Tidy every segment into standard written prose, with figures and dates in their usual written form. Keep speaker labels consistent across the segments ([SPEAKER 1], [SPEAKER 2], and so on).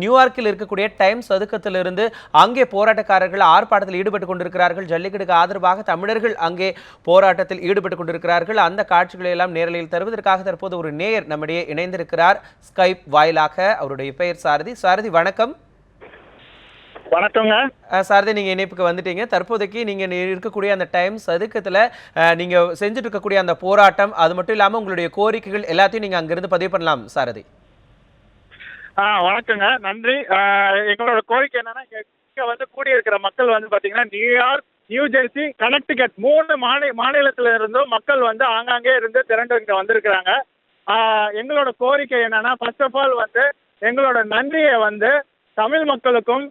[SPEAKER 1] நியூயார்க்கில் இருக்கக்கூடிய டைம்ஸ் சதுக்கத்திலிருந்து அங்கே போராட்டக்காரர்கள் ஆர்ப்பாட்டத்தில் ஈடுபட்டுக் கொண்டிருக்கிறார்கள். ஜல்லிக்கட்டுக்கு ஆதரவாக தமிழர்கள் அங்கே போராட்டத்தில் ஈடுபட்டுக் கொண்டிருக்கிறார்கள். அந்த காட்சிகளை எல்லாம் நேரலையில் தருவதற்காக தற்போது ஒரு நேயர் நம்மிடையே இணைந்திருக்கிறார் ஸ்கைப் வாயிலாக. அவருடைய பெயர் சாரதி. சாரதி வணக்கம்.
[SPEAKER 2] வணக்கங்க
[SPEAKER 1] சாரதி, நீங்க இணைப்புக்கு வந்துட்டீங்க. தற்போதைக்கு நீங்க இருக்கக்கூடிய அந்த டைம்ஸ் சதுக்கத்துல நீங்க செஞ்சுட்டு இருக்கக்கூடிய அந்த போராட்டம், அது மட்டும் இல்லாம உங்களுடைய கோரிக்கைகள் எல்லாத்தையும் நீங்க அங்கிருந்து பதிவு பண்ணலாம் சாரதி.
[SPEAKER 2] வணக்கங்க, நன்றி. எங்களோட கோரிக்கை என்னன்னா, இங்க வந்து கூடியிருக்கிற மக்கள் வந்து பாத்தீங்கன்னா நியூயார்க், நியூ ஜெர்சி, கனெக்டிகட் 3 மாநிலத்துல இருந்தும் மக்கள் வந்து ஆங்காங்கே இருந்து திரண்டு இங்க வந்திருக்கிறாங்க. எங்களோட கோரிக்கை என்னன்னா, ஃபர்ஸ்ட் ஆஃப் ஆல் வந்து எங்களோட நன்றியை வந்து தமிழ் மக்களுக்கும்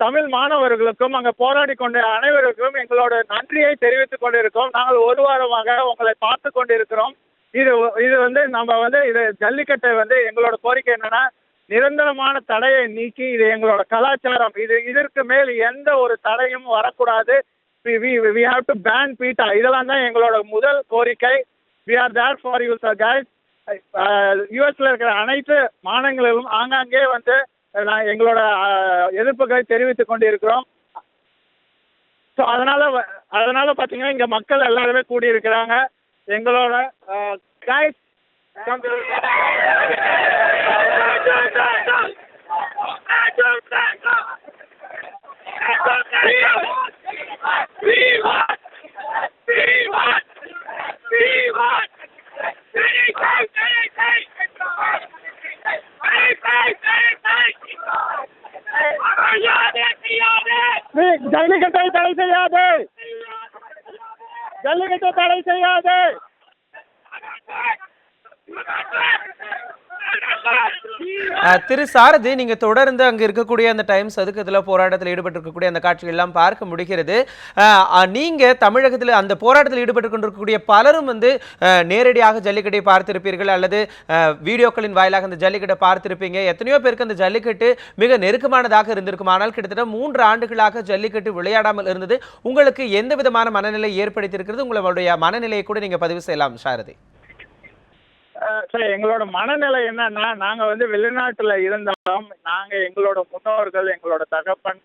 [SPEAKER 2] தமிழ் மாணவர்களுக்கும் அங்க போராடி கொண்ட அனைவருக்கும் எங்களோட நன்றியை தெரிவித்துக் கொண்டிருக்கோம். நாங்கள் ஒரு வாரமாக உங்களை பார்த்து கொண்டிருக்கிறோம். இது வந்து நம்ம வந்து இது ஜல்லிக்கட்டை வந்து எங்களோட கோரிக்கை என்னன்னா, நிரந்தரமான தடையை நீக்கி இது எங்களோட கலாச்சாரம், இதற்கு மேல் எந்த ஒரு தடையும் வரக்கூடாது. we have to ban PETA. இதெல்லாம் தான் எங்களோட முதல் கோரிக்கை. we are there for you sir guys. யுஎஸ்ல இருக்கிற அனைத்து மாநிலங்களிலும் ஆங்காங்கே வந்து எங்களோட எதிர்ப்புகளை தெரிவித்துக் கொண்டிருக்கிறோம். ஸோ அதனால பார்த்தீங்கன்னா இங்க மக்கள் எல்லாருமே கூடியிருக்கிறாங்க. எங்களோட guys ஜல்லிக்கட்டை தடை செய்யாது, ஜல்லிக்கட்டை தடை செய்யாது.
[SPEAKER 1] திரு சாரதி, நீங்க தொடர்ந்து அங்க இருக்கக்கூடிய அந்த டைம்ஸ் சதுக்கத்துல போராட்டத்தில் ஈடுபட்டு இருக்கக்கூடிய அந்த காட்சிகள் எல்லாம் பார்க்க முடிகிறது. நீங்க தமிழகத்தில் அந்த போராட்டத்தில் ஈடுபட்டு கொண்டிருக்கக்கூடிய பலரும் வந்து நேரடியாக ஜல்லிக்கட்டை பார்த்திருப்பீர்கள் அல்லது வீடியோக்களின் வாயிலாக அந்த ஜல்லிக்கட்டை பார்த்திருப்பீங்க. எத்தனையோ பேருக்கு அந்த ஜல்லிக்கட்டு மிக நெருக்கமானதாக இருந்திருக்கும். ஆனால் கிட்டத்தட்ட 3 ஆண்டுகளாக ஜல்லிக்கட்டு விளையாடாமல் இருந்தது உங்களுக்கு எந்த விதமான மனநிலை ஏற்படுத்தியிருக்கிறது? உங்களுடைய மனநிலையை கூட நீங்க பதிவு செய்யலாம் சாரதி.
[SPEAKER 2] சார், எங்களோட மனநிலை என்னன்னா, நாங்க வந்து வெளிநாட்டுல இருந்தாலும் நாங்க எங்களோட முன்னோர்கள், எங்களோட தகப்பன்,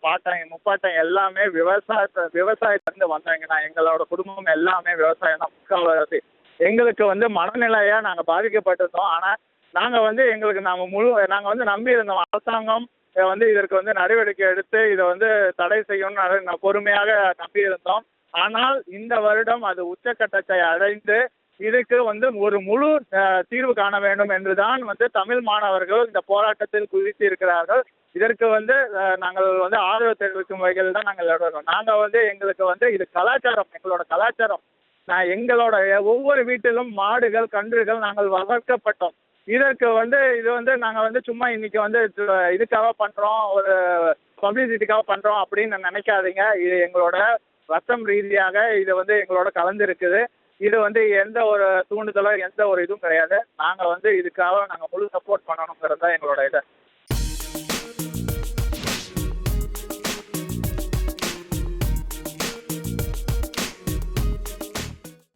[SPEAKER 2] பாட்டன், முப்பாட்டன் எல்லாமே விவசாயத்திலிருந்து வந்தவங்க. எங்களோட குடும்பம் எல்லாமே விவசாயம் தான் முக்கால்வாசி. எங்களுக்கு வந்து மனநிலையா நாங்க பாதிக்கப்பட்டிருந்தோம். ஆனா நாங்க வந்து நாங்க வந்து நம்பி இருந்தோம் அரசாங்கம் வந்து இதற்கு வந்து நடவடிக்கை எடுத்து இதை வந்து தடை செய்யணும்னு பொறுமையாக நம்பி இருந்தோம். ஆனால் இந்த வருடம் அது உச்சக்கட்டத்தை அடைந்து இதுக்கு வந்து ஒரு முழு தீர்வு காண வேண்டும் என்றுதான் வந்து தமிழ் மாணவர்கள் இந்த போராட்டத்தில் குதித்து இருக்கிறார்கள். இதற்கு வந்து நாங்கள் வந்து ஆதரவு தெரிவிக்கும் வகையில் தான் நாங்கள் எழுதுறோம். நாங்கள் வந்து எங்களுக்கு வந்து இது கலாச்சாரம், எங்களோட கலாச்சாரம். எங்களோட ஒவ்வொரு வீட்டிலும் மாடுகள், கன்றுகள் நாங்கள் வளர்க்கப்பட்டோம். இதற்கு வந்து இது வந்து நாங்கள் வந்து சும்மா இன்னைக்கு வந்து இதுக்காக பண்ணுறோம், ஒரு பப்ளிசிட்டிக்காக பண்ணுறோம் அப்படின்னு நினைக்காதீங்க. இது எங்களோட ரத்தம் ரீதியாக இது வந்து எங்களோட கலந்து இருக்குது. இது வந்து எந்த ஒரு தூண்டுதலோ எந்த ஒரு இதுவும் கிடையாது. நாங்கள் வந்து இதுக்காக நாங்கள் முழு சப்போர்ட் பண்ணணுங்கிறது தான் எங்களோட